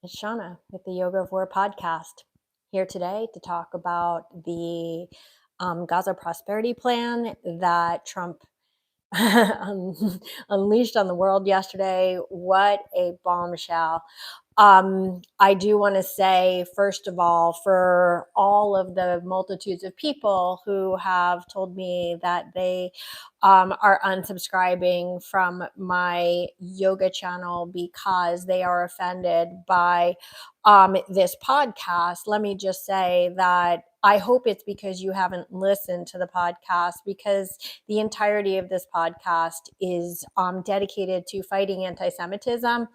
It's Shana with the Yoga of War podcast, here today to talk about the Gaza prosperity plan that Trump unleashed on the world yesterday. What a bombshell. I do want to say, first of all, for all of the multitudes of people who have told me that they are unsubscribing from my yoga channel because they are offended by this podcast, let me just say that I hope it's because you haven't listened to the podcast, because the entirety of this podcast is dedicated to fighting anti-Semitism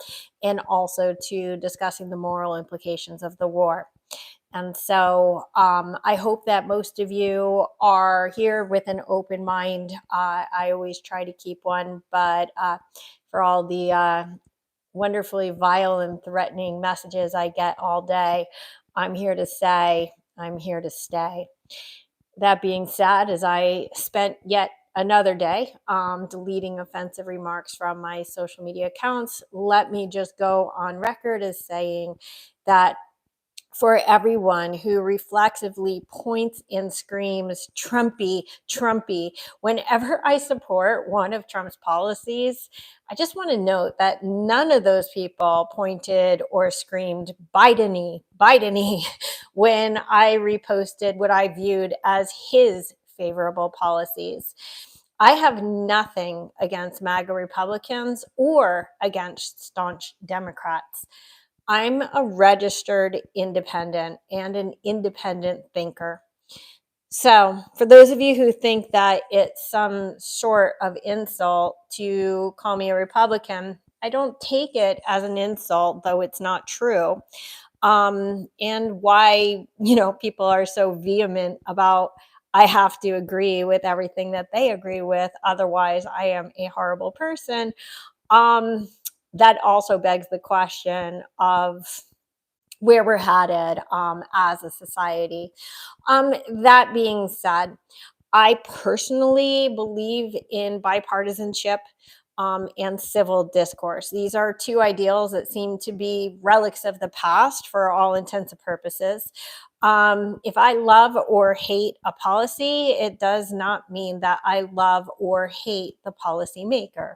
and also to discussing the moral implications of the war. And so I hope that most of you are here with an open mind. I always try to keep one, but for all the wonderfully vile and threatening messages I get all day, I'm here to say, I'm here to stay. That being said, as I spent yet another day deleting offensive remarks from my social media accounts, let me just go on record as saying that for everyone who reflexively points and screams Trumpy, Trumpy, whenever I support one of Trump's policies, I just want to note that none of those people pointed or screamed Biden-y, Biden-y when I reposted what I viewed as his favorable policies. I have nothing against MAGA Republicans or against staunch Democrats. I'm a registered independent and an independent thinker. So for those of you who think that it's some sort of insult to call me a Republican, I don't take it as an insult, though it's not true. And why, people are so vehement about I have to agree with everything that they agree with, otherwise I am a horrible person. That also begs the question of where we're headed as a society. That being said, I personally believe in bipartisanship and civil discourse. These are two ideals that seem to be relics of the past for all intents and purposes. If I love or hate a policy, it does not mean that I love or hate the policymaker.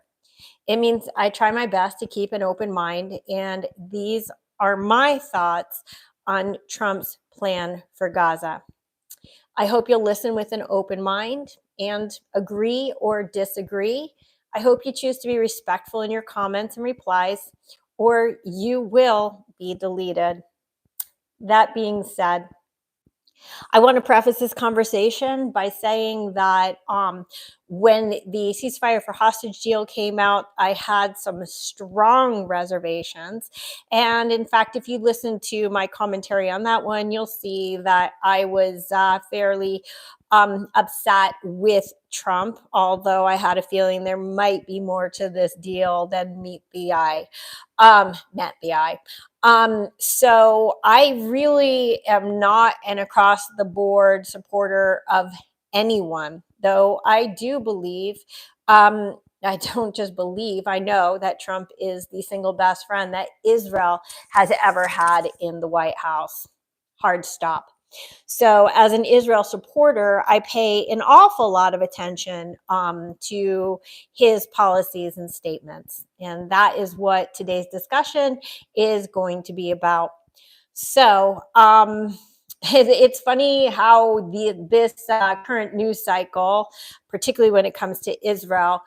It means I try my best to keep an open mind, and these are my thoughts on Trump's plan for Gaza. I hope you'll listen with an open mind and agree or disagree. I hope you choose to be respectful in your comments and replies, or you will be deleted. That being said, I want to preface this conversation by saying that when the ceasefire for hostage deal came out, I had some strong reservations. And in fact, if you listen to my commentary on that one, you'll see that I was fairly upset with Trump, although I had a feeling there might be more to this deal than meet the eye. Met the eye. So I really am not an across the board supporter of anyone, though I do believe, I don't just believe, I know that Trump is the single best friend that Israel has ever had in the White House. Hard stop. So as an Israel supporter, I pay an awful lot of attention to his policies and statements. And that is what today's discussion is going to be about. So it's funny how this current news cycle, particularly when it comes to Israel,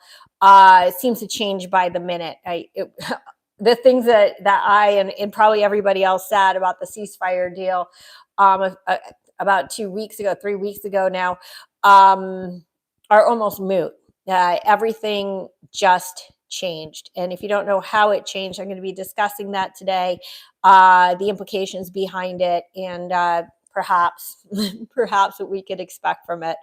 seems to change by the minute. The things that I and probably everybody else said about the ceasefire deal about 2 weeks ago, 3 weeks ago now, are almost moot. Everything just changed. And if you don't know how it changed, I'm going to be discussing that today, the implications behind it, and perhaps what we could expect from it.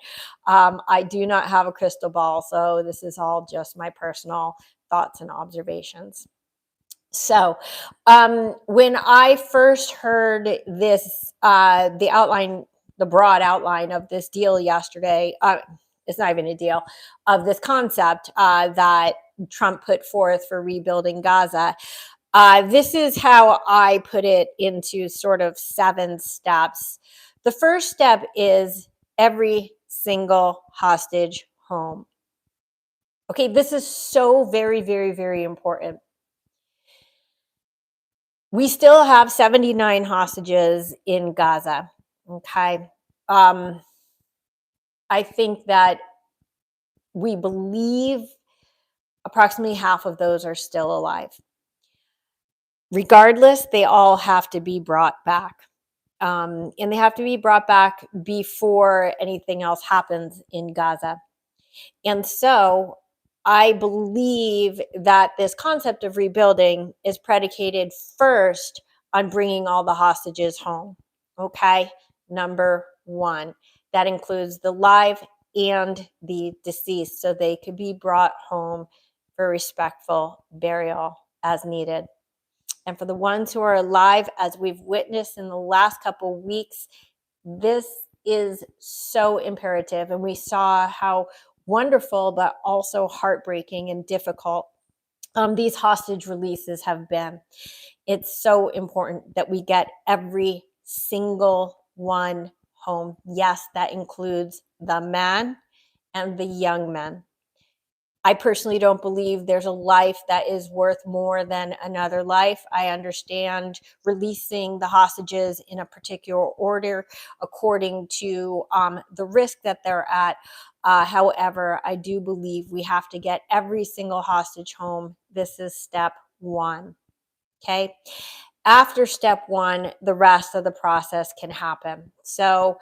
I do not have a crystal ball, so this is all just my personal thoughts and observations. So when I first heard this, the broad outline of this deal yesterday, it's not even a deal, of this concept that Trump put forth for rebuilding Gaza, This is how I put it into sort of 7 steps. The first step is every single hostage home. Okay, this is so very, very, very important. We still have 79 hostages in Gaza. Okay. Um, I think that we believe approximately half of those are still alive. Regardless, they all have to be brought back. And they have to be brought back before anything else happens in Gaza. And so I believe that this concept of rebuilding is predicated first on bringing all the hostages home. Okay, number one. That includes the live and the deceased, so they could be brought home for respectful burial as needed. And for the ones who are alive, as we've witnessed in the last couple of weeks, this is so imperative. And we saw how wonderful, but also heartbreaking and difficult these hostage releases have been. It's so important that we get every single one home. Yes, that includes the man and the young men. I personally don't believe there's a life that is worth more than another life. I understand releasing the hostages in a particular order according to the risk that they're at. However, I do believe we have to get every single hostage home. This is step one. Okay. After step one, the rest of the process can happen. So,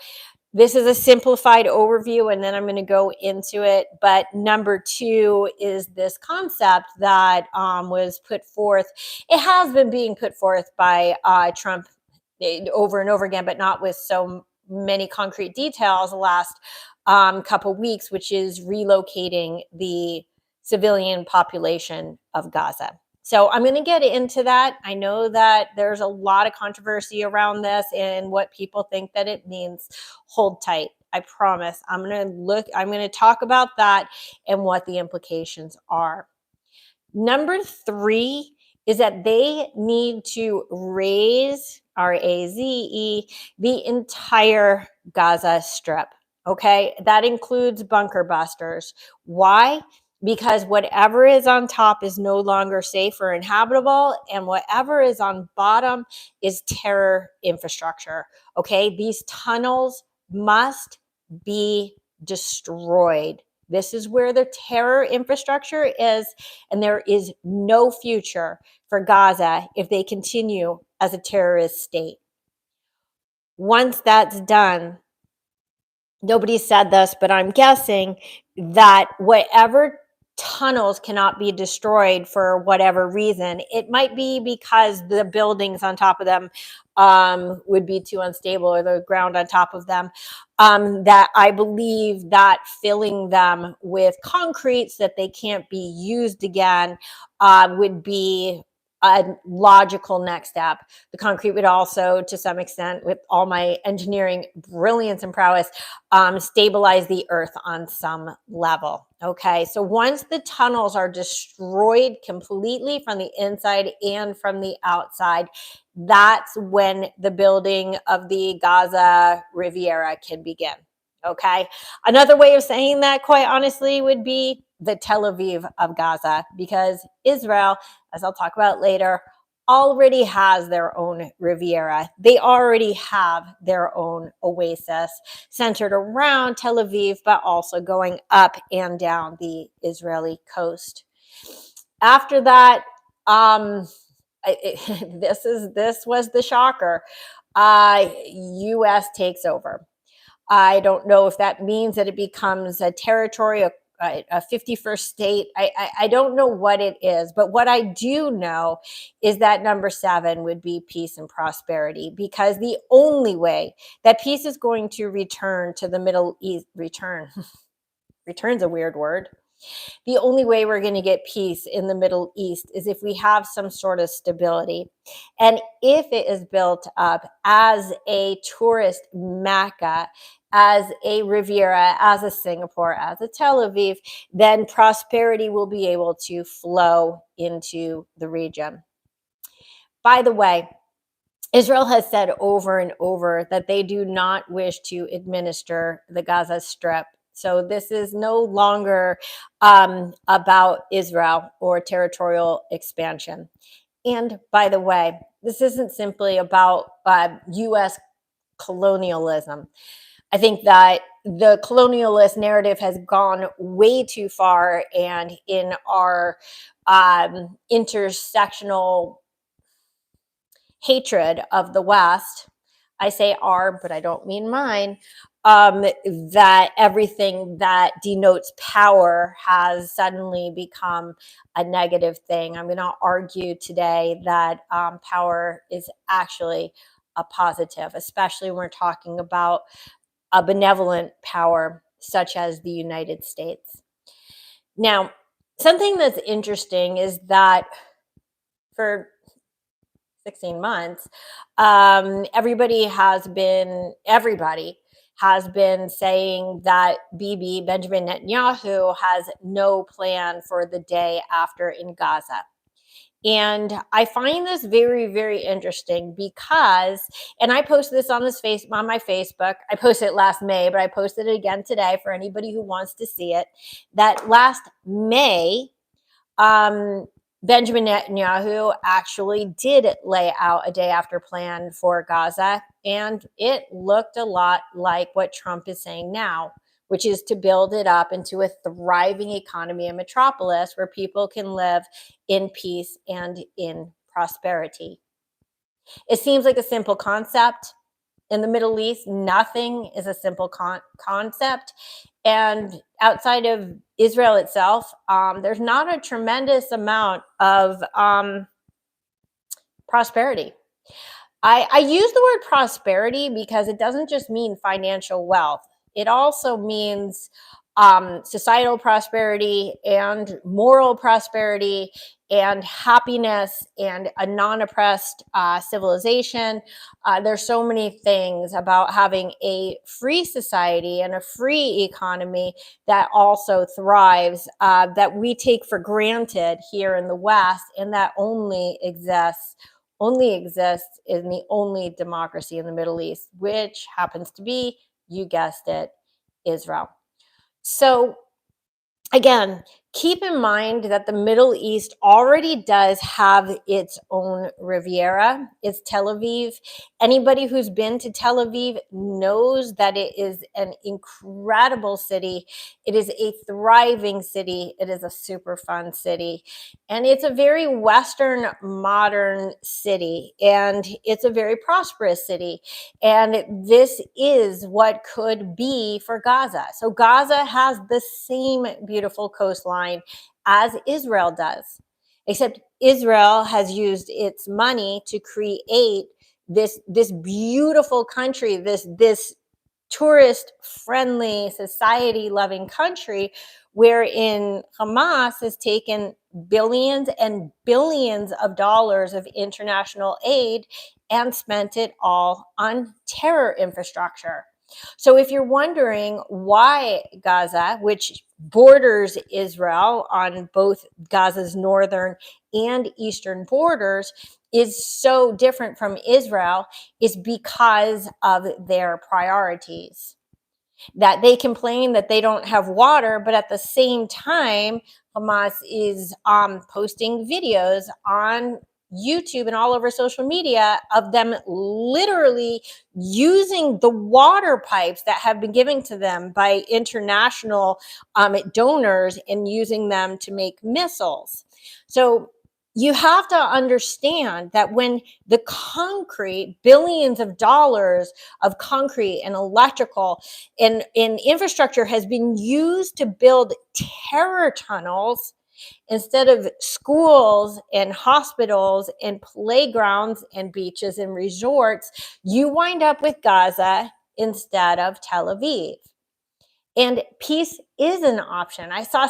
this is a simplified overview, and then I'm going to go into it. But number two is this concept that was put forth. It has been being put forth by Trump over and over again, but not with so many concrete details the last couple weeks, which is relocating the civilian population of Gaza. So I'm going to get into that. I know that there's a lot of controversy around this and what people think that it means. Hold tight. I promise. I'm going to talk about that and what the implications are. Number three is that they need to raze, R-A-Z-E, the entire Gaza Strip. Okay, that includes bunker busters. Why? Because whatever is on top is no longer safe or inhabitable, and whatever is on bottom is terror infrastructure. Okay, these tunnels must be destroyed. This is where the terror infrastructure is, and there is no future for Gaza if they continue as a terrorist state. Once that's done, nobody said this, but I'm guessing that whatever tunnels cannot be destroyed for whatever reason, it might be because the buildings on top of them would be too unstable, or the ground on top of them, that I believe that filling them with concrete so that they can't be used again would be a logical next step. The concrete would also, to some extent, with all my engineering brilliance and prowess, stabilize the earth on some level. Okay, so once the tunnels are destroyed completely from the inside and from the outside, that's when the building of the Gaza Riviera can begin. Okay, another way of saying that, quite honestly, would be the Tel Aviv of Gaza, because Israel, as I'll talk about later, already has their own Riviera. They already have their own oasis centered around Tel Aviv, but also going up and down the Israeli coast. After that, this was the shocker. U.S. takes over. I don't know if that means that it becomes a territory, a 51st state. I don't know what it is, but what I do know is that number 7 would be peace and prosperity, because the only way that peace is going to return to the Middle East, return's a weird word. The only way we're going to get peace in the Middle East is if we have some sort of stability. And if it is built up as a tourist Mecca, as a Riviera, as a Singapore, as a Tel Aviv, then prosperity will be able to flow into the region. By the way, Israel has said over and over that they do not wish to administer the Gaza Strip. So this is no longer about Israel or territorial expansion. And by the way, this isn't simply about U.S. colonialism. I think that the colonialist narrative has gone way too far, and in our intersectional hatred of the West, I say our, but I don't mean mine, that everything that denotes power has suddenly become a negative thing. I'm going to argue today that power is actually a positive, especially when we're talking about a benevolent power such as the United States. Now, something that's interesting is that for 16 months, everybody has been saying that Benjamin Netanyahu has no plan for the day after in Gaza. And I find this very, very interesting because, and I posted this on my Facebook. I posted it last May, but I posted it again today for anybody who wants to see it. That last May, Benjamin Netanyahu actually did lay out a day after plan for Gaza, and it looked a lot like what Trump is saying now, which is to build it up into a thriving economy and metropolis where people can live in peace and in prosperity. It seems like a simple concept. In the Middle East, nothing is a simple concept. And outside of Israel itself, there's not a tremendous amount of prosperity. I use the word prosperity because it doesn't just mean financial wealth. It also means societal prosperity and moral prosperity and happiness and a non-oppressed civilization. There's so many things about having a free society and a free economy that also thrives that we take for granted here in the West, and that only exists in the only democracy in the Middle East, which happens to be, you guessed it, Israel. So again, keep in mind that the Middle East already does have its own Riviera. It's Tel Aviv. Anybody who's been to Tel Aviv knows that it is an incredible city. It is a thriving city. It is a super fun city. And it's a very Western, modern city. And it's a very prosperous city. And this is what could be for Gaza. So Gaza has the same beautiful coastline as Israel does, except Israel has used its money to create this beautiful country, this tourist friendly, society loving country, wherein Hamas has taken billions and billions of dollars of international aid and spent it all on terror infrastructure. So if you're wondering why Gaza, which borders Israel on both Gaza's northern and eastern borders, is so different from Israel, is because of their priorities. That they complain that they don't have water, but at the same time, Hamas is posting videos on YouTube and all over social media of them literally using the water pipes that have been given to them by international donors and using them to make missiles. So you have to understand that when the concrete, billions of dollars of concrete and electrical and infrastructure has been used to build terror tunnels instead of schools and hospitals and playgrounds and beaches and resorts, you wind up with Gaza instead of Tel Aviv. And peace is an option. I saw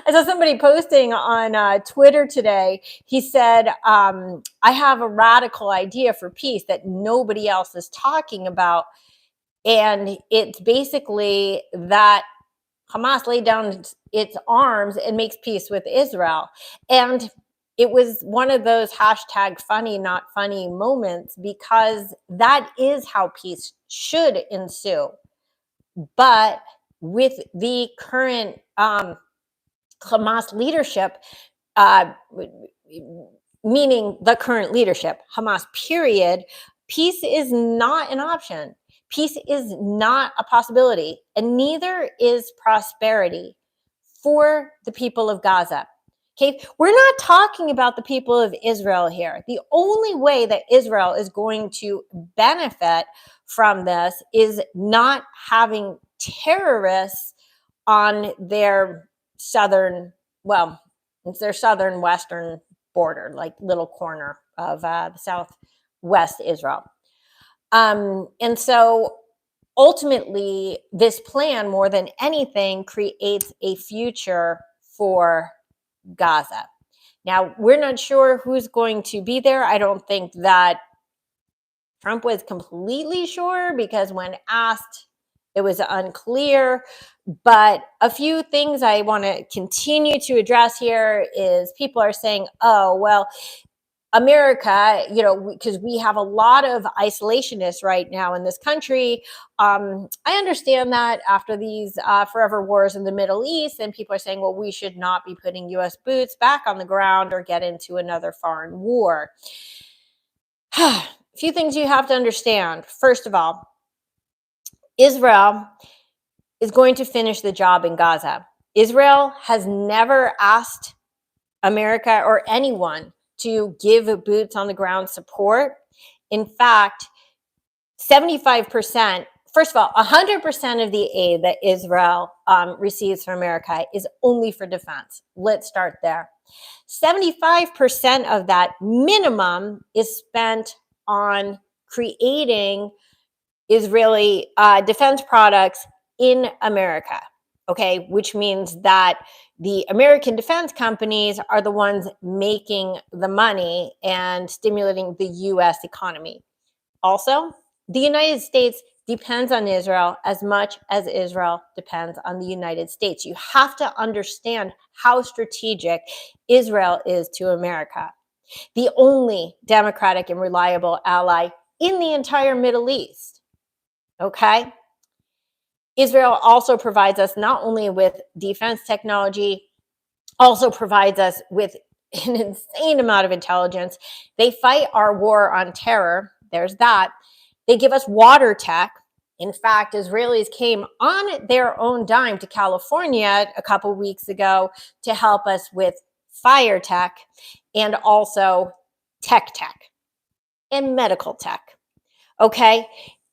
somebody posting on Twitter today. He said, I have a radical idea for peace that nobody else is talking about. And it's basically that Hamas laid down its arms and makes peace with Israel. And it was one of those hashtag funny, not funny moments, because that is how peace should ensue. But with the current Hamas leadership, uh, meaning the current leadership, Hamas period, peace is not an option. Peace is not a possibility, and neither is prosperity for the people of Gaza. Okay, we're not talking about the people of Israel here. The only way that Israel is going to benefit from this is not having terrorists on their southern, well, it's their southern western border, like little corner of the southwest Israel. And so ultimately, this plan, more than anything, creates a future for Gaza. Now, we're not sure who's going to be there. I don't think that Trump was completely sure, because when asked, it was unclear. But a few things I want to continue to address here is people are saying, oh, well, America, because we have a lot of isolationists right now in this country. I understand that after these forever wars in the Middle East, and people are saying, well, we should not be putting U.S. boots back on the ground or get into another foreign war. A few things you have to understand. First of all, Israel is going to finish the job in Gaza. Israel has never asked America or anyone to give boots on the ground support. In fact, 75%, first of all, 100% of the aid that Israel receives from America is only for defense. Let's start there. 75% of that minimum is spent on creating Israeli defense products in America. Okay, which means that the American defense companies are the ones making the money and stimulating the U.S. economy. Also, the United States depends on Israel as much as Israel depends on the United States. You have to understand how strategic Israel is to America, the only democratic and reliable ally in the entire Middle East. Okay? Israel also provides us not only with defense technology, also provides us with an insane amount of intelligence. They fight our war on terror. There's that. They give us water tech. In fact, Israelis came on their own dime to California a couple weeks ago to help us with fire tech, and also tech and medical tech. Okay?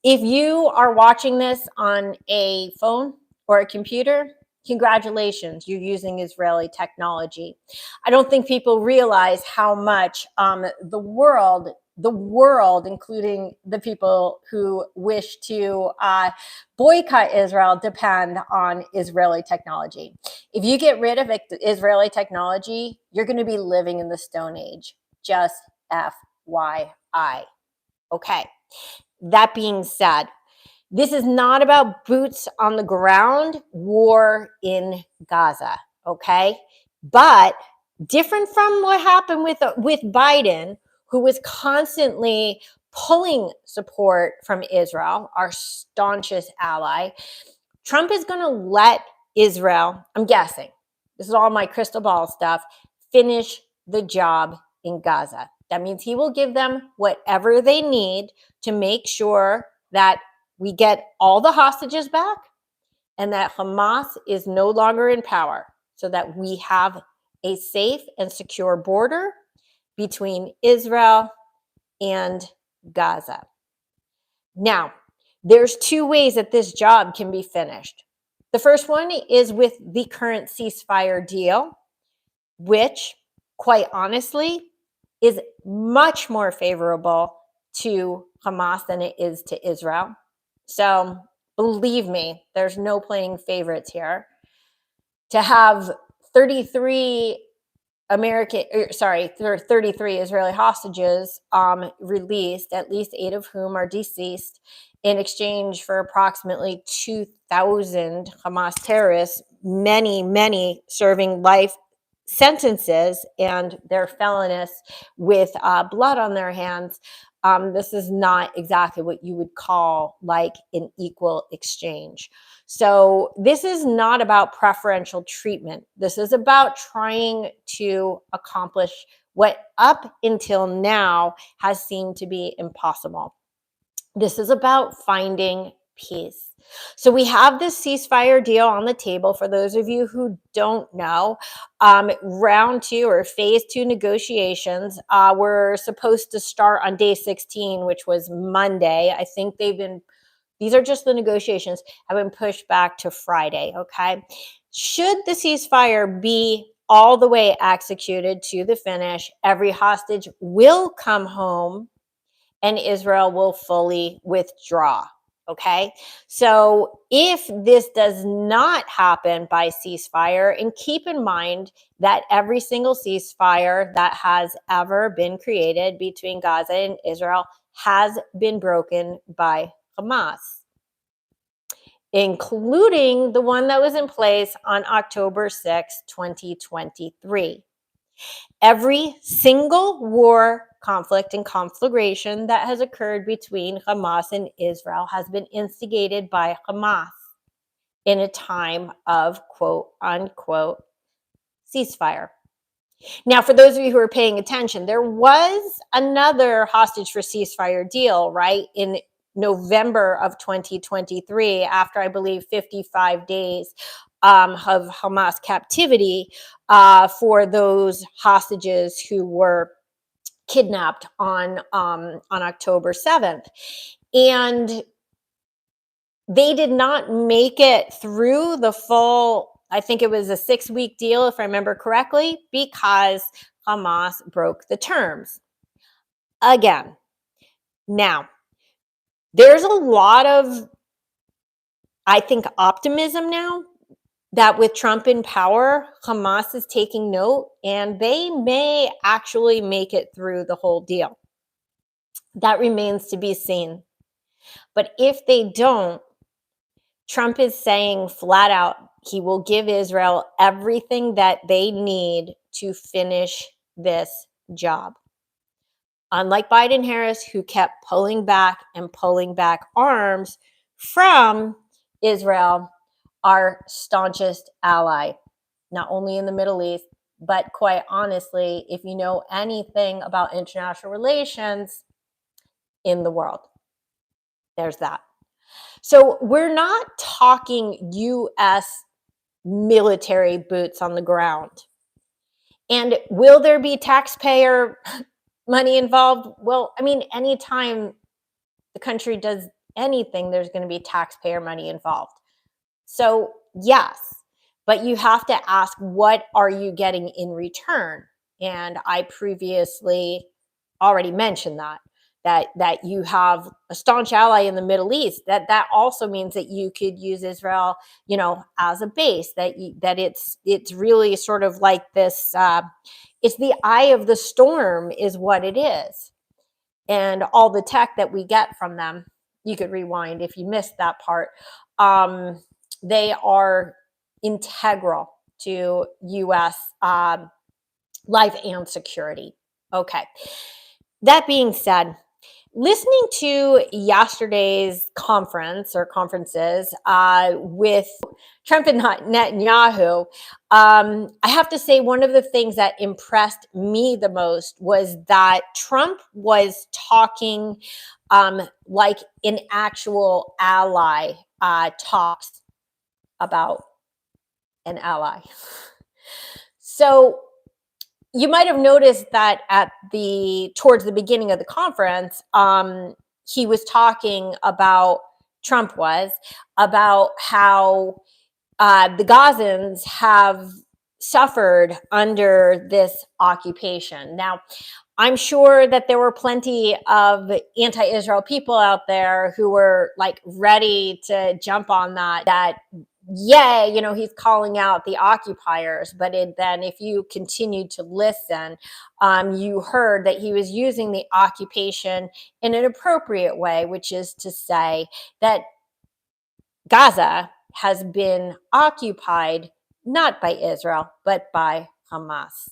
If you are watching this on a phone or a computer, congratulations, you're using Israeli technology. I don't think people realize how much the world, including the people who wish to boycott Israel, depend on Israeli technology. If you get rid of Israeli technology, you're going to be living in the Stone Age. Just FYI. Okay. That being said, this is not about boots on the ground war in Gaza, okay? But different from what happened with Biden, who was constantly pulling support from Israel, our staunchest ally, Trump is going to let Israel, I'm guessing, this is all my crystal ball stuff, finish the job in Gaza. That means he will give them whatever they need to make sure that we get all the hostages back and that Hamas is no longer in power, so that we have a safe and secure border between Israel and Gaza. Now, there's two ways that this job can be finished. The first one is with the current ceasefire deal, which, quite honestly, is much more favorable to Hamas than it is to Israel. So believe me, there's no playing favorites here. To have 33 Israeli hostages released, at least 8 of whom are deceased, in exchange for approximately 2,000 Hamas terrorists, many serving life sentences, and they're felonious with blood on their hands. This is not exactly what you would call like an equal exchange. So this is not about preferential treatment. This is about trying to accomplish what up until now has seemed to be impossible. This is about finding peace. So we have this ceasefire deal on the table. For those of you who don't know, round two or phase two negotiations were supposed to start on day 16, which was Monday. I think these are just the negotiations, have been pushed back to Friday, okay? Should the ceasefire be all the way executed to the finish, every hostage will come home and Israel will fully withdraw. Okay. So if this does not happen by ceasefire, and keep in mind that every single ceasefire that has ever been created between Gaza and Israel has been broken by Hamas, including the one that was in place on October 6, 2023. Every single war, conflict, and conflagration that has occurred between Hamas and Israel has been instigated by Hamas in a time of quote unquote ceasefire. Now, for those of you who are paying attention, there was another hostage for ceasefire deal, right, in November of 2023, after I believe 55 days of Hamas captivity for those hostages who were kidnapped on October 7th. And they did not make it through the full, I think it was a 6-week deal, if I remember correctly, because Hamas broke the terms. Again, now, there's a lot of, I think, optimism now that with Trump in power, Hamas is taking note and they may actually make it through the whole deal. That remains to be seen. But if they don't, Trump is saying flat out he will give Israel everything that they need to finish this job. Unlike Biden Harris, who kept pulling back and pulling back arms from Israel, our staunchest ally, not only in the Middle East, but quite honestly, if you know anything about international relations, in the world. There's that. So we're not talking U.S. military boots on the ground. And will there be taxpayer money involved? Well, I mean, anytime the country does anything, there's going to be taxpayer money involved. So yes, but you have to ask, what are you getting in return? And I previously already mentioned that you have a staunch ally in the Middle East. That also means that you could use Israel, as a base. That it's really sort of like this. It's the eye of the storm, is what it is, and all the tech that we get from them. You could rewind if you missed that part. They are integral to U.S. Life and security. Okay. That being said, listening to yesterday's conferences with Trump and Netanyahu, I have to say one of the things that impressed me the most was that Trump was talking like an actual ally talks about an ally. So you might have noticed that towards the beginning of the conference, he was talking about, Trump was, about how the Gazans have suffered under this occupation. Now, I'm sure that there were plenty of anti-Israel people out there who were like ready to jump on that yay, he's calling out the occupiers. But then if you continued to listen, you heard that he was using the occupation in an appropriate way, which is to say that Gaza has been occupied not by Israel, but by Hamas.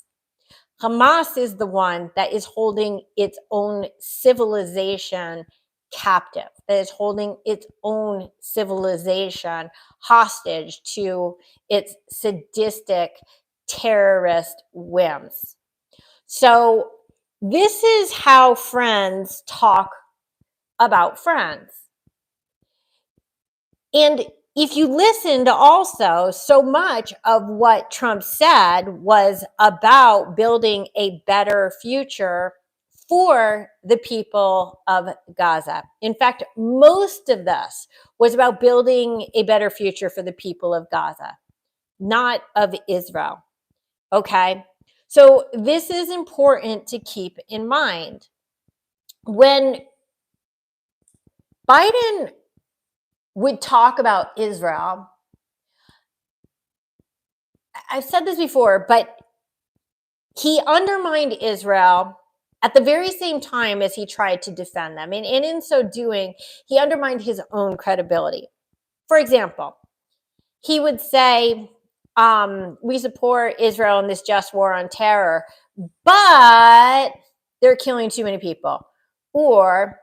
Hamas is the one that is holding its own civilization captive, that is holding its own civilization hostage to its sadistic terrorist whims. So, this is how friends talk about friends. And if you listened also, so much of what Trump said was about building a better future for the people of Gaza. In fact, most of this was about building a better future for the people of Gaza, not of Israel. Okay? So this is important to keep in mind. When Biden would talk about Israel, I've said this before, but he undermined Israel at the very same time as he tried to defend them. And in so doing, he undermined his own credibility. For example, he would say, we support Israel in this just war on terror, but they're killing too many people. Or,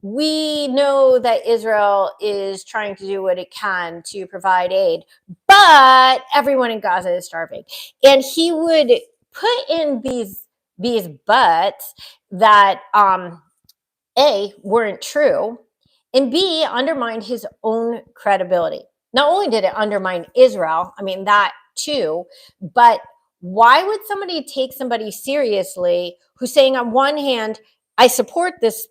we know that Israel is trying to do what it can to provide aid, but everyone in Gaza is starving. And he would put in these buts that A, weren't true, and B, undermined his own credibility. Not only did it undermine Israel, I mean, that too, but why would somebody take somebody seriously who's saying on one hand, I support this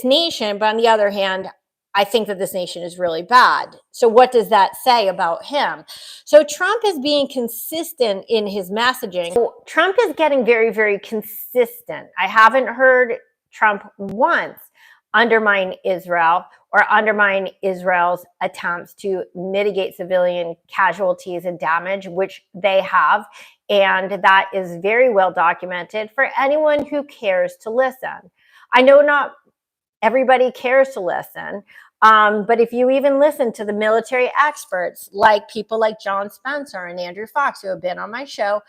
nation, but on the other hand, I think that this nation is really bad. So what does that say about him? So Trump is being consistent in his messaging. So Trump is getting very, very consistent. I haven't heard Trump once undermine Israel or undermine Israel's attempts to mitigate civilian casualties and damage, which they have. And that is very well documented for anyone who cares to listen. I know not everybody cares to listen, but if you even listen to the military experts, like people like John Spencer and Andrew Fox, who have been on my show,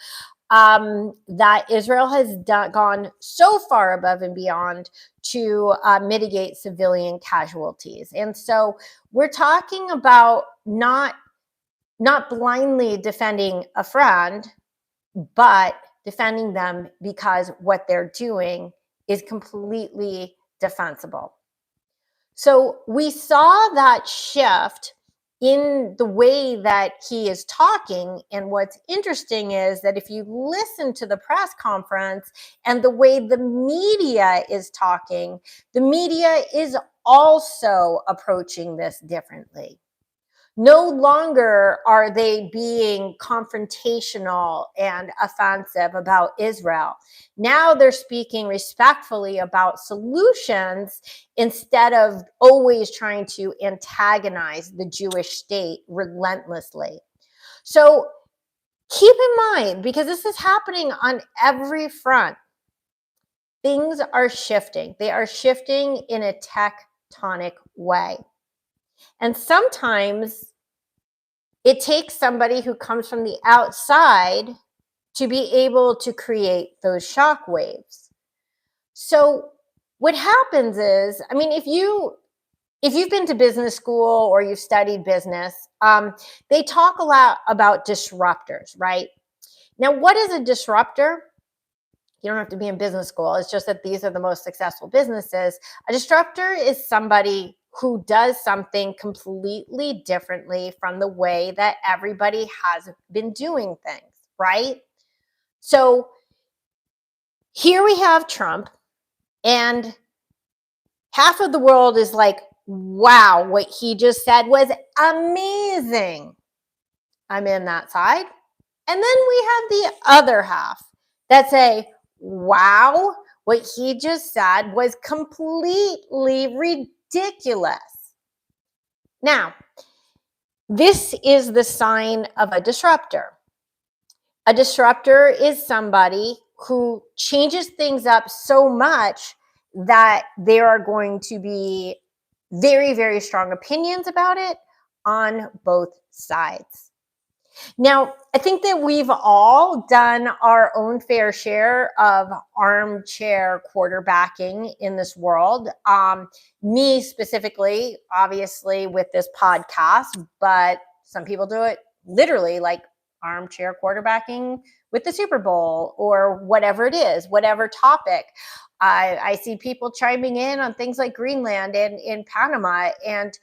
that Israel has gone so far above and beyond to mitigate civilian casualties. And so we're talking about not blindly defending a friend, but defending them because what they're doing is completely defensible. So we saw that shift in the way that he is talking. And what's interesting is that if you listen to the press conference and the way the media is talking, the media is also approaching this differently. No longer are they being confrontational and offensive about Israel. Now they're speaking respectfully about solutions instead of always trying to antagonize the Jewish state relentlessly. So keep in mind, because this is happening on every front, things are shifting. They are shifting in a tectonic way. And sometimes it takes somebody who comes from the outside to be able to create those shockwaves. So what happens is, I mean, if you've been to business school or you've studied business, they talk a lot about disruptors, right? Now, what is a disruptor? You don't have to be in business school. It's just that these are the most successful businesses. A disruptor is somebody who does something completely differently from the way that everybody has been doing things, right? So here we have Trump, and half of the world is like, wow, what he just said was amazing. I'm in that side. And then we have the other half that say, wow, what he just said was completely ridiculous. Now, this is the sign of a disruptor. A disruptor is somebody who changes things up so much that there are going to be very, very strong opinions about it on both sides. Now, I think that we've all done our own fair share of armchair quarterbacking in this world. Me specifically, obviously, with this podcast, but some people do it literally, like armchair quarterbacking with the Super Bowl or whatever it is, whatever topic. I see people chiming in on things like Greenland and in Panama. And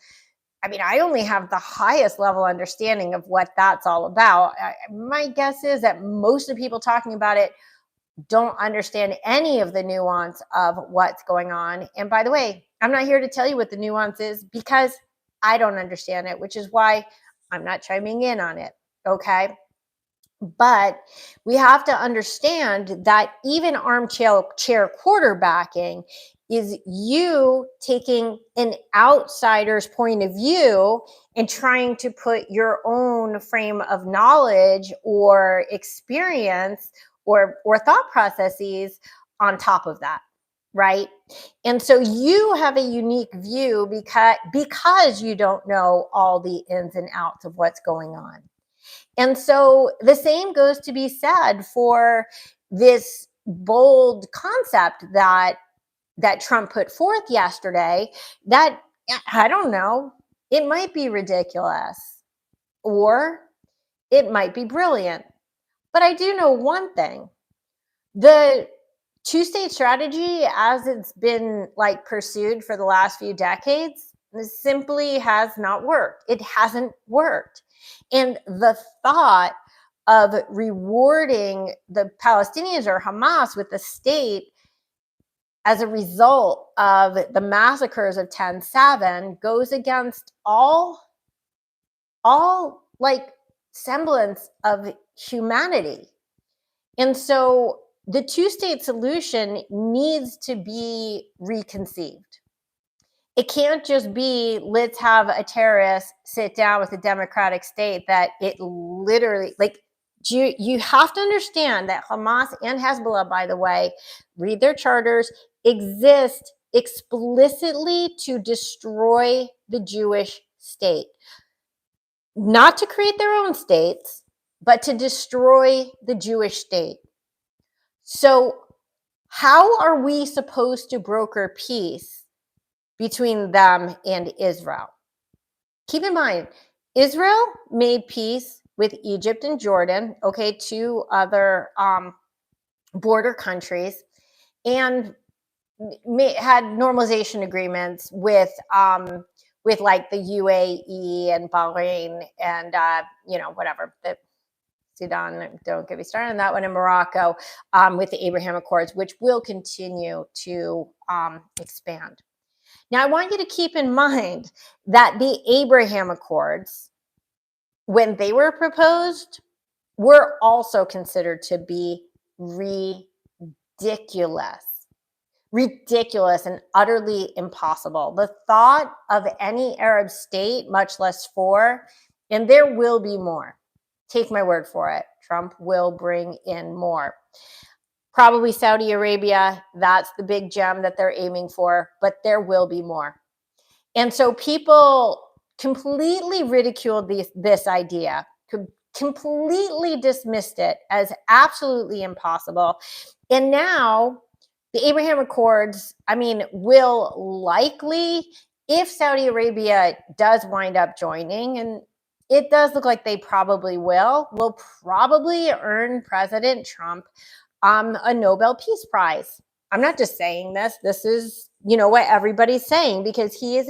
I mean, I only have the highest level understanding of what that's all about. My guess is that most of the people talking about it don't understand any of the nuance of what's going on. And by the way, I'm not here to tell you what the nuance is because I don't understand it, which is why I'm not chiming in on it. Okay. But we have to understand that even armchair quarterbacking is you taking an outsider's point of view and trying to put your own frame of knowledge or experience or thought processes on top of that, right? And so you have a unique view because you don't know all the ins and outs of what's going on. And so the same goes to be said for this bold concept that Trump put forth yesterday that, I don't know, it might be ridiculous or it might be brilliant. But I do know one thing. The two-state strategy, as it's been like pursued for the last few decades, simply has not worked. It hasn't worked. And the thought of rewarding the Palestinians or Hamas with the state as a result of the massacres of 10/7 goes against all like semblance of humanity. And so the two-state solution needs to be reconceived. It can't just be, let's have a terrorist sit down with a democratic state that it literally, like, you have to understand that Hamas and Hezbollah, by the way, read their charters, exist explicitly to destroy the Jewish state. Not to create their own states, but to destroy the Jewish state. So how are we supposed to broker peace between them and Israel? Keep in mind, Israel made peace with Egypt and Jordan, okay, two other border countries, and had normalization agreements with like the UAE and Bahrain and whatever, the Sudan, don't get me started on that one, in Morocco, with the Abraham Accords, which will continue to expand. Now, I want you to keep in mind that the Abraham Accords, when they were proposed, were also considered to be ridiculous and utterly impossible. The thought of any Arab state, much less four, and there will be more. Take my word for it. Trump will bring in more. Probably Saudi Arabia, that's the big gem that they're aiming for, but there will be more. And so people completely ridiculed this idea, completely dismissed it as absolutely impossible. And now the Abraham Accords, I mean, will likely, if Saudi Arabia does wind up joining, and it does look like they probably will probably earn President Trump a Nobel Peace Prize. I'm not just saying this. This is, what everybody's saying, because he is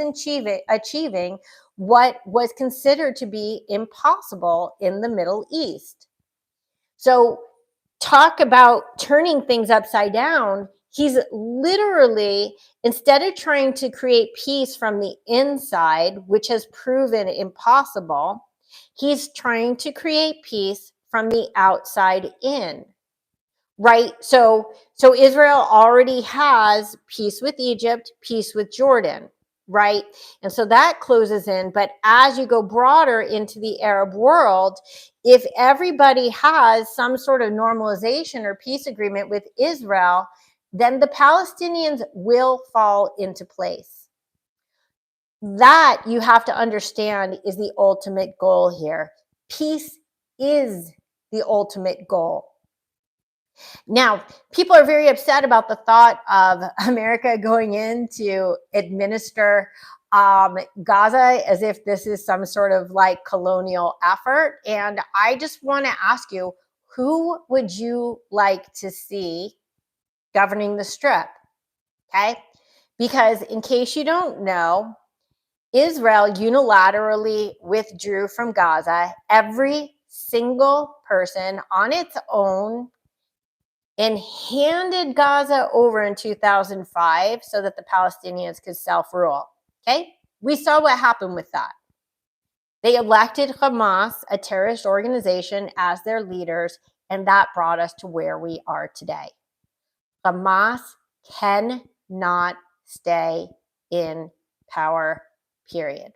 achieving what was considered to be impossible in the Middle East. So talk about turning things upside down. He's literally, instead of trying to create peace from the inside, which has proven impossible, he's trying to create peace from the outside in. Right. So Israel already has peace with Egypt, peace with Jordan. Right. And so that closes in. But as you go broader into the Arab world, if everybody has some sort of normalization or peace agreement with Israel, then the Palestinians will fall into place. That, you have to understand, is the ultimate goal here. Peace is the ultimate goal. Now, people are very upset about the thought of America going in to administer Gaza as if this is some sort of like colonial effort. And I just want to ask you, who would you like to see governing the Strip? Okay. Because in case you don't know, Israel unilaterally withdrew from Gaza, every single person on its own, and handed Gaza over in 2005 so that the Palestinians could self-rule. Okay? We saw what happened with that. They elected Hamas, a terrorist organization, as their leaders, and that brought us to where we are today. Hamas cannot stay in power, period.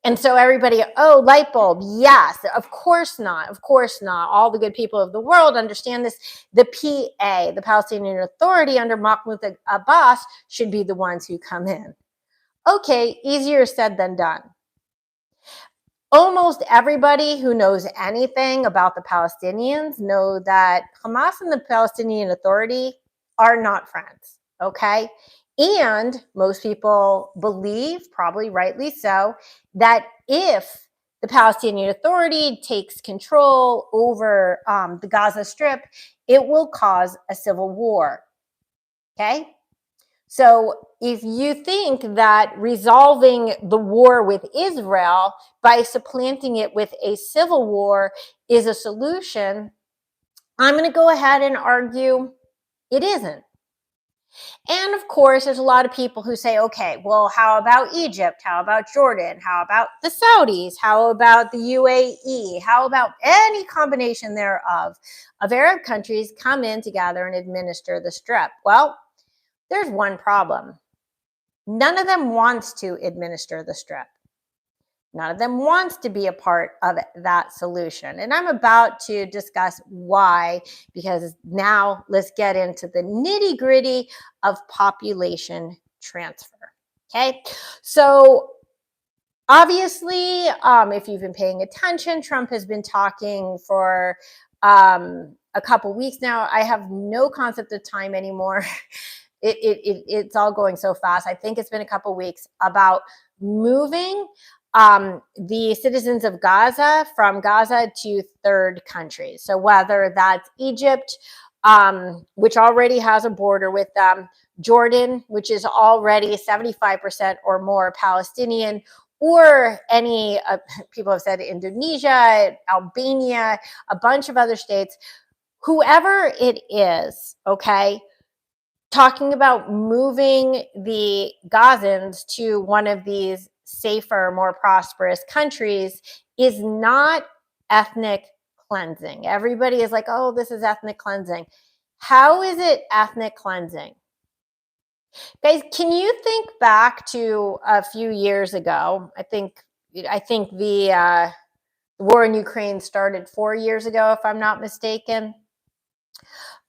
And so everybody, oh, light bulb, yes, of course not, of course not. All the good people of the world understand this. The PA, the Palestinian Authority under Mahmoud Abbas, should be the ones who come in. Okay, easier said than done. Almost everybody who knows anything about the Palestinians know that Hamas and the Palestinian Authority are not friends, okay? And most people believe, probably rightly so, that if the Palestinian Authority takes control over the Gaza Strip, it will cause a civil war, okay? So if you think that resolving the war with Israel by supplanting it with a civil war is a solution, I'm going to go ahead and argue it isn't. And of course, there's a lot of people who say, okay, well, how about Egypt? How about Jordan? How about the Saudis? How about the UAE? How about any combination thereof of Arab countries come in together and administer the Strip? Well, there's one problem. None of them wants to administer the Strip. None of them wants to be a part of that solution. And I'm about to discuss why, because now let's get into the nitty gritty of population transfer. Okay. So obviously, if you've been paying attention, Trump has been talking for a couple weeks now. I have no concept of time anymore. It's all going so fast. I think it's been a couple weeks about moving the citizens of Gaza from Gaza to third countries. So whether that's Egypt, which already has a border with them, Jordan, which is already 75% or more Palestinian, or any, people have said Indonesia, Albania, a bunch of other states, whoever it is, okay, talking about moving the Gazans to one of these safer, more prosperous countries is not ethnic cleansing. Everybody is like, oh, this is ethnic cleansing. How is it ethnic cleansing? Guys, can you think back to a few years ago? I think the war in Ukraine started 4 years ago, if I'm not mistaken.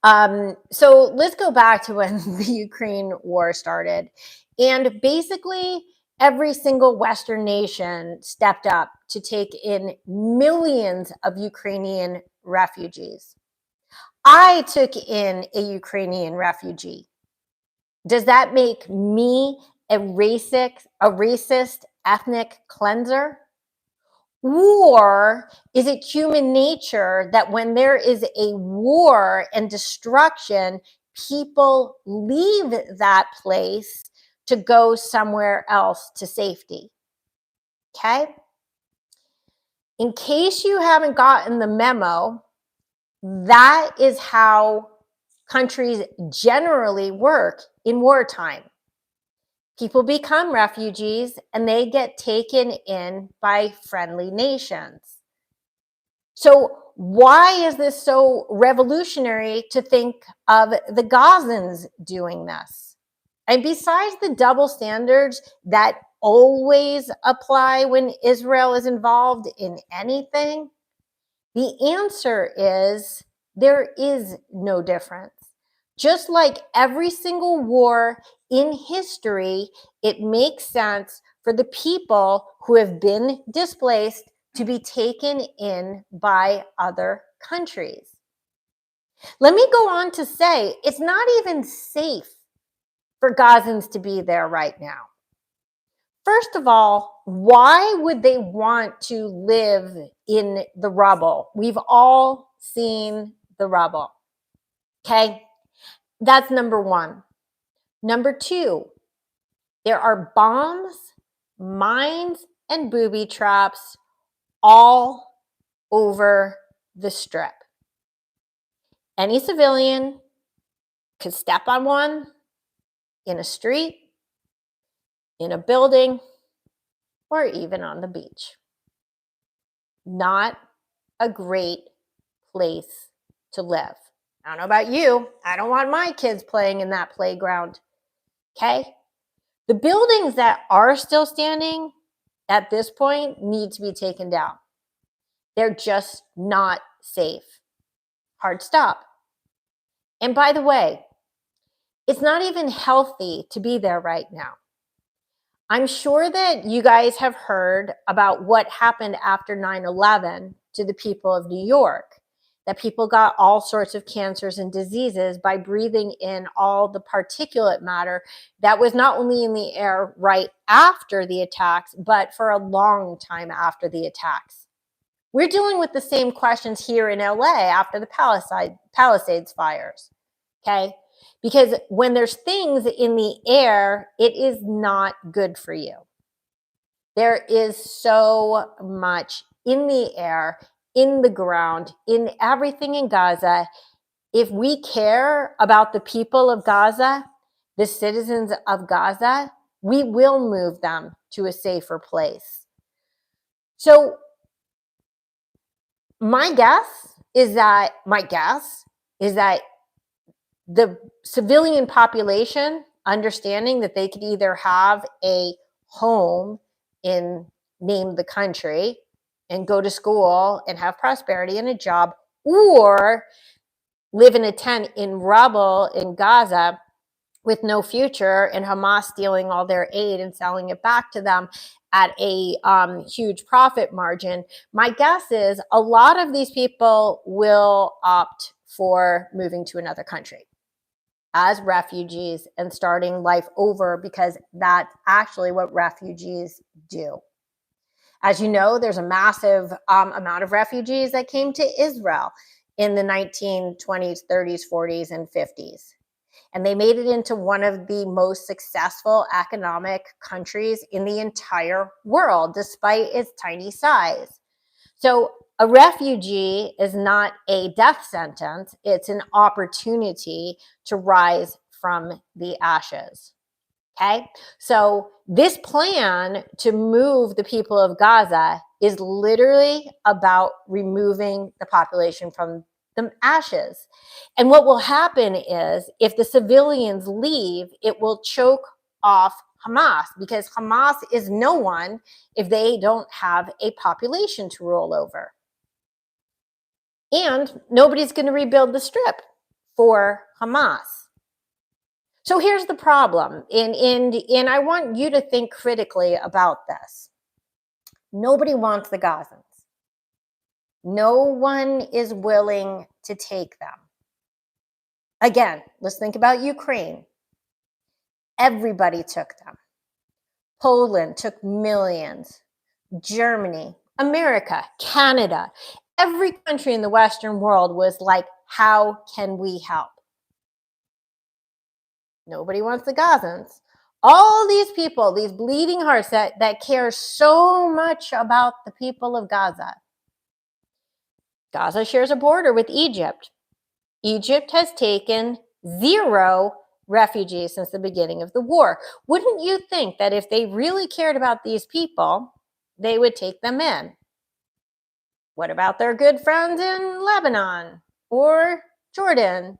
So let's go back to when the Ukraine war started. And basically, every single Western nation stepped up to take in millions of Ukrainian refugees. I took in a Ukrainian refugee. Does that make me a racist ethnic cleanser? Or is it human nature that when there is a war and destruction, people leave that place to go somewhere else to safety? Okay? In case you haven't gotten the memo, that is how countries generally work in wartime. People become refugees and they get taken in by friendly nations. So why is this so revolutionary to think of the Gazans doing this? And besides the double standards that always apply when Israel is involved in anything, the answer is there is no difference. Just like every single war in history, it makes sense for the people who have been displaced to be taken in by other countries. Let me go on to say it's not even safe for Gazans to be there right now. First of all, why would they want to live in the rubble? We've all seen the rubble. Okay, that's number one. Number two, there are bombs, mines, and booby traps all over the strip. Any civilian could step on one in a street, in a building, or even on the beach. Not a great place to live. I don't know about you. I don't want my kids playing in that playground. Okay? The buildings that are still standing at this point need to be taken down. They're just not safe. Hard stop. And by the way, it's not even healthy to be there right now. I'm sure that you guys have heard about what happened after 9/11 to the people of New York, that people got all sorts of cancers and diseases by breathing in all the particulate matter that was not only in the air right after the attacks, but for a long time after the attacks. We're dealing with the same questions here in LA after the Palisades fires, okay? Because when there's things in the air, it is not good for you. There is so much in the air, in the ground, in everything in Gaza. If we care about the people of Gaza, the citizens of Gaza, we will move them to a safer place. So my guess is that the civilian population, understanding that they could either have a home in name the country and go to school and have prosperity and a job, or live in a tent in rubble in Gaza with no future, and Hamas stealing all their aid and selling it back to them at a huge profit margin. My guess is a lot of these people will opt for moving to another country as refugees and starting life over, because that's actually what refugees do. As you know, there's a massive amount of refugees that came to Israel in the 1920s, 30s, 40s, and 50s. And they made it into one of the most successful economic countries in the entire world, despite its tiny size. So a refugee is not a death sentence. It's an opportunity to rise from the ashes. Okay? So this plan to move the people of Gaza is literally about removing the population from the ashes. And what will happen is, if the civilians leave, it will choke off Hamas, because Hamas is no one if they don't have a population to roll over. And nobody's going to rebuild the strip for Hamas. So here's the problem, and I want you to think critically about this. Nobody wants the Gazans. No one is willing to take them. Again, let's think about Ukraine. Everybody took them. Poland took millions. Germany, America, Canada, every country in the Western world was like, how can we help? Nobody wants the Gazans. All these people, these bleeding hearts that care so much about the people of Gaza. Gaza shares a border with Egypt. Egypt has taken 0 refugees since the beginning of the war. Wouldn't you think that if they really cared about these people, they would take them in? What about their good friends in Lebanon or Jordan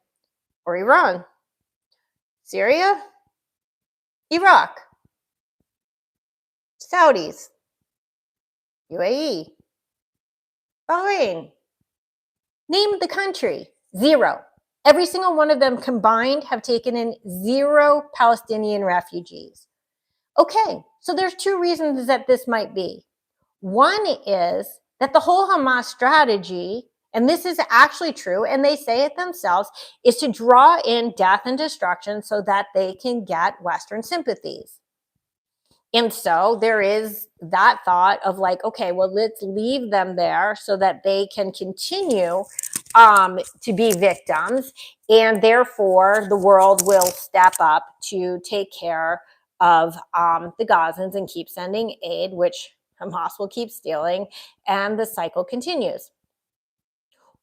or Iran? Syria, Iraq, Saudis, UAE, Bahrain. Name the country. 0. Every single one of them combined have taken in 0 Palestinian refugees. Okay, so there's 2 reasons that this might be. One is that the whole Hamas strategy, and this is actually true, and they say it themselves, is to draw in death and destruction so that they can get Western sympathies. And so there is that thought of like, okay, well, let's leave them there so that they can continue to be victims. And therefore, the world will step up to take care of the Gazans and keep sending aid, which Hamas will keep stealing. And the cycle continues.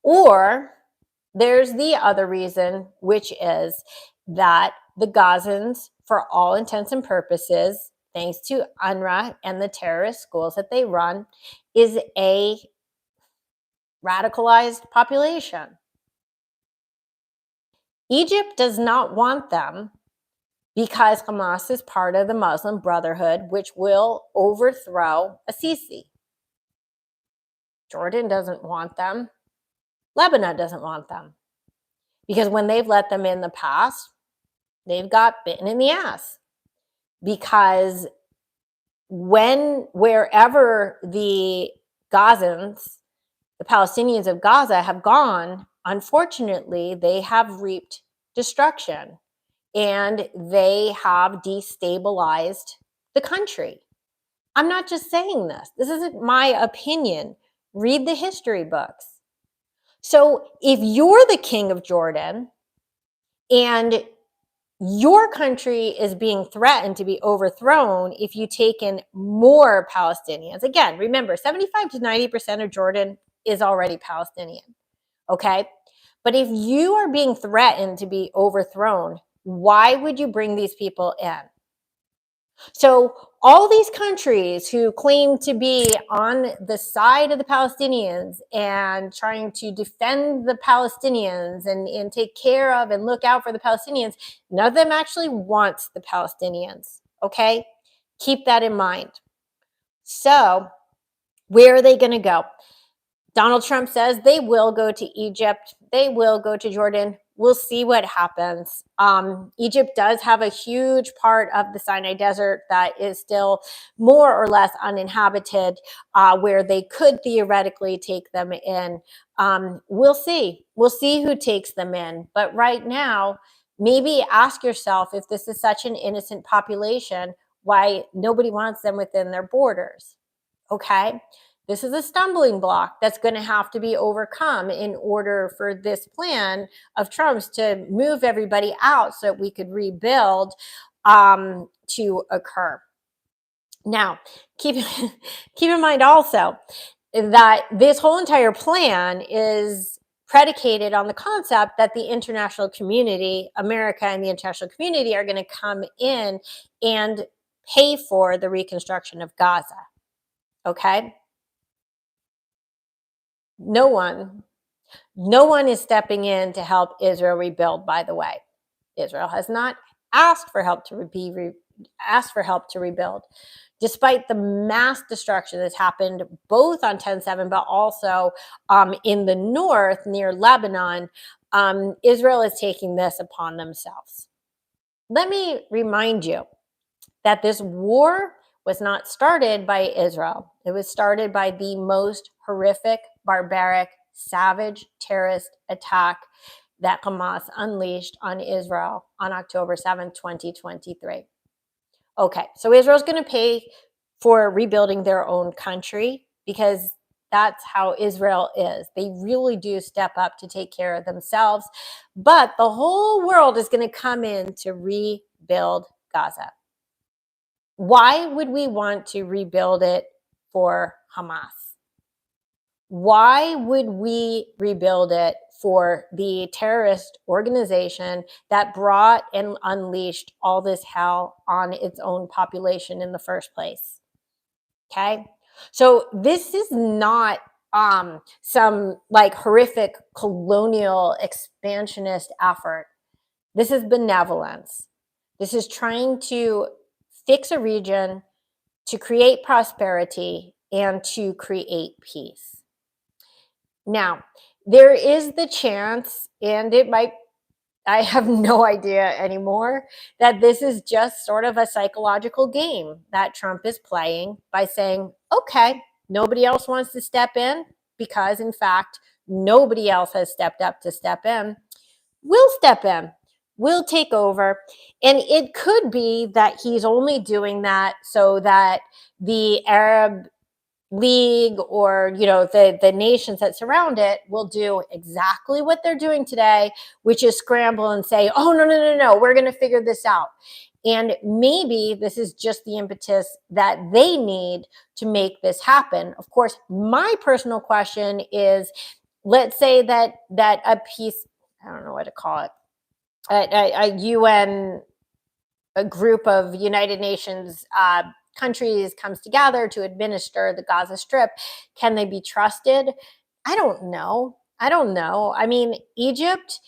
Or there's the other reason, which is that the Gazans, for all intents and purposes, thanks to UNRWA and the terrorist schools that they run, is a radicalized population. Egypt does not want them because Hamas is part of the Muslim Brotherhood, which will overthrow Sisi. Jordan doesn't want them. Lebanon doesn't want them. Because when they've let them in the past, they've got bitten in the ass. Because wherever the Gazans, the Palestinians of Gaza have gone, unfortunately, they have reaped destruction and they have destabilized the country. I'm not just saying this. This isn't my opinion. Read the history books. So if you're the king of Jordan and your country is being threatened to be overthrown if you take in more Palestinians. Again, remember, 75 to 90% of Jordan is already Palestinian, okay? But if you are being threatened to be overthrown, why would you bring these people in? So all these countries who claim to be on the side of the Palestinians and trying to defend the Palestinians and take care of and look out for the Palestinians, none of them actually wants the Palestinians, okay? Keep that in mind. So where are they going to go? Donald Trump says they will go to Egypt. They will go to Jordan. We'll see what happens. Egypt does have a huge part of the Sinai Desert that is still more or less uninhabited, where they could theoretically take them in. We'll see. We'll see who takes them in. But right now, maybe ask yourself, if this is such an innocent population, why nobody wants them within their borders. Okay? This is a stumbling block that's going to have to be overcome in order for this plan of Trump's to move everybody out so that we could rebuild to occur. Now, keep in mind also that this whole entire plan is predicated on the concept that the international community, America and the international community, are going to come in and pay for the reconstruction of Gaza. Okay? No one is stepping in to help Israel rebuild, by the way. Israel has not asked for help to rebuild, despite the mass destruction that's happened both on 10/7, but also in the north near Lebanon. Israel is taking this upon themselves. Let me remind you that this war was not started by Israel. It was started by the most horrific, barbaric, savage terrorist attack that Hamas unleashed on Israel on October 7, 2023. Okay, so Israel's going to pay for rebuilding their own country because that's how Israel is. They really do step up to take care of themselves, but the whole world is going to come in to rebuild Gaza. Why would we want to rebuild it for Hamas? Why would we rebuild it for the terrorist organization that brought and unleashed all this hell on its own population in the first place? Okay? So this is not some like horrific colonial expansionist effort. This is benevolence. This is trying to fix a region, to create prosperity, and to create peace. Now, there is the chance, and I have no idea anymore, that this is just sort of a psychological game that Trump is playing by saying, okay, Nobody else wants to step in because, in fact, nobody else has stepped up to step in. We'll step in. We'll take over. And it could be that he's only doing that so that the Arab League or the nations that surround it will do exactly what they're doing today, which is scramble and say, oh, no, we're going to figure this out. And maybe this is just the impetus that they need to make this happen. Of course, my personal question is, let's say that a piece, I don't know what to call it, a UN, a group of United Nations countries comes together to administer the Gaza Strip. Can they be trusted? I don't know. I mean, Egypt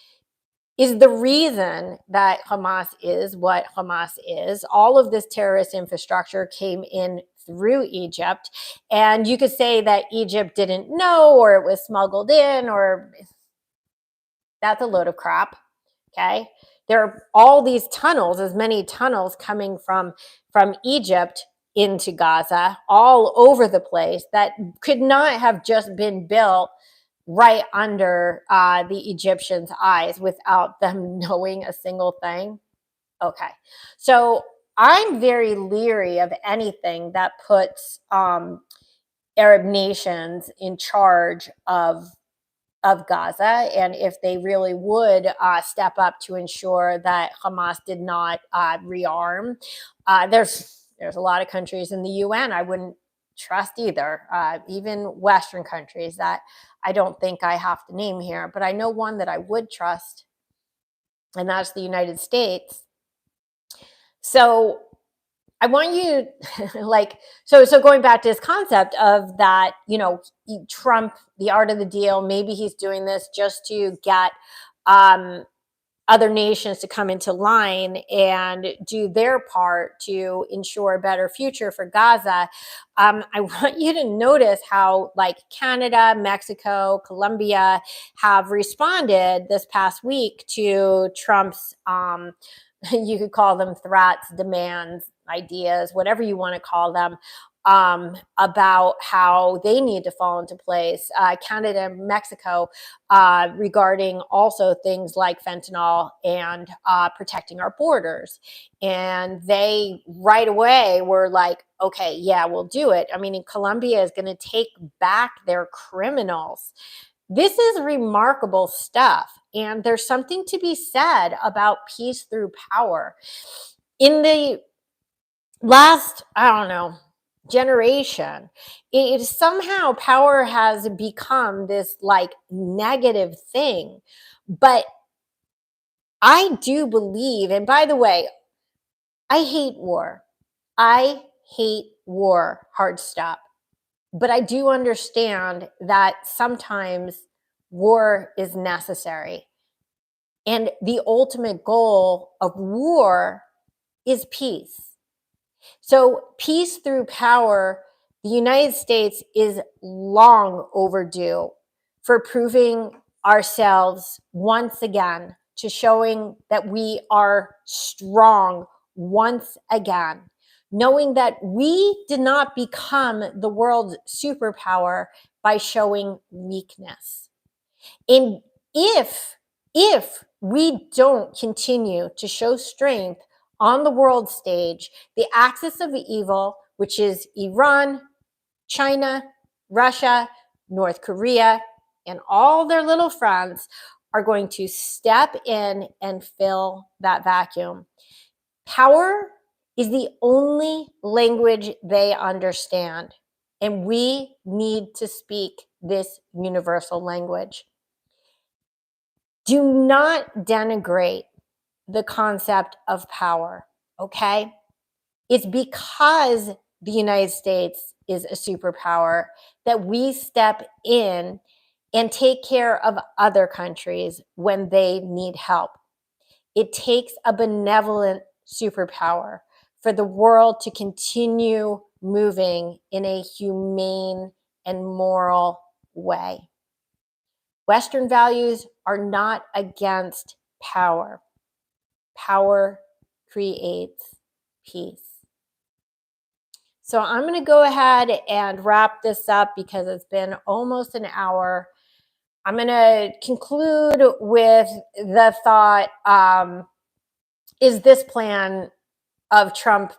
is the reason that Hamas is what Hamas is. All of this terrorist infrastructure came in through Egypt. And you could say that Egypt didn't know, or it was smuggled in, or that's a load of crap. Okay. There are all these tunnels, as many tunnels coming from Egypt into Gaza, all over the place, that could not have just been built right under the Egyptians' eyes without them knowing a single thing. Okay. So I'm very leery of anything that puts Arab nations in charge of Gaza, and if they really would step up to ensure that Hamas did not rearm. There's a lot of countries in the UN I wouldn't trust either, even Western countries that I don't think I have to name here, but I know one that I would trust, and that's the United States. So I want you so going back to this concept of that, Trump, the art of the deal, maybe he's doing this just to get other nations to come into line and do their part to ensure a better future for Gaza. I want you to notice how Canada, Mexico, Colombia have responded this past week to Trump's, you could call them threats, demands, ideas, whatever you want to call them, about how they need to fall into place. Canada and Mexico, regarding also things like fentanyl and protecting our borders. And they right away were like, okay, yeah, we'll do it. I mean, Colombia is going to take back their criminals. This is remarkable stuff. And there's something to be said about peace through power. In the last, I don't know, generation, it somehow power has become this negative thing. But I do believe, and by the way, I hate war. I hate war, hard stop. But I do understand that sometimes war is necessary. And the ultimate goal of war is peace. So peace through power, the United States is long overdue for proving ourselves once again, to showing that we are strong once again, knowing that we did not become the world's superpower by showing weakness. And if we don't continue to show strength on the world stage, the axis of evil, which is Iran, China, Russia, North Korea, and all their little friends, are going to step in and fill that vacuum. Power is the only language they understand, and we need to speak this universal language. Do not denigrate the concept of power, okay? It's because the United States is a superpower that we step in and take care of other countries when they need help. It takes a benevolent superpower for the world to continue moving in a humane and moral way. Western values are not against power. Power creates peace. So I'm going to go ahead and wrap this up because it's been almost an hour. I'm going to conclude with the thought, is this plan of Trump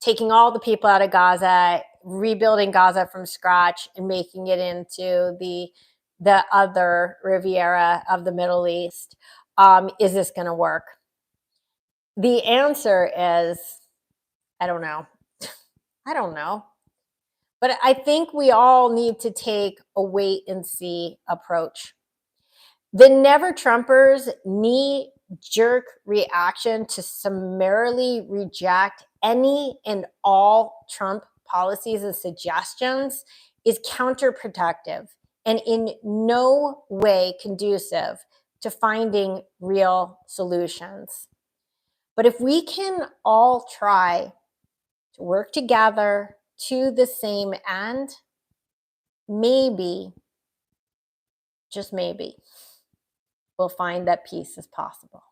taking all the people out of Gaza, rebuilding Gaza from scratch, and making it into the other Riviera of the Middle East, is this going to work? The answer is, I don't know. I don't know. But I think we all need to take a wait and see approach. The never Trumpers' knee jerk reaction to summarily reject any and all Trump policies and suggestions is counterproductive and in no way conducive to finding real solutions. But if we can all try to work together to the same end, maybe, just maybe, we'll find that peace is possible.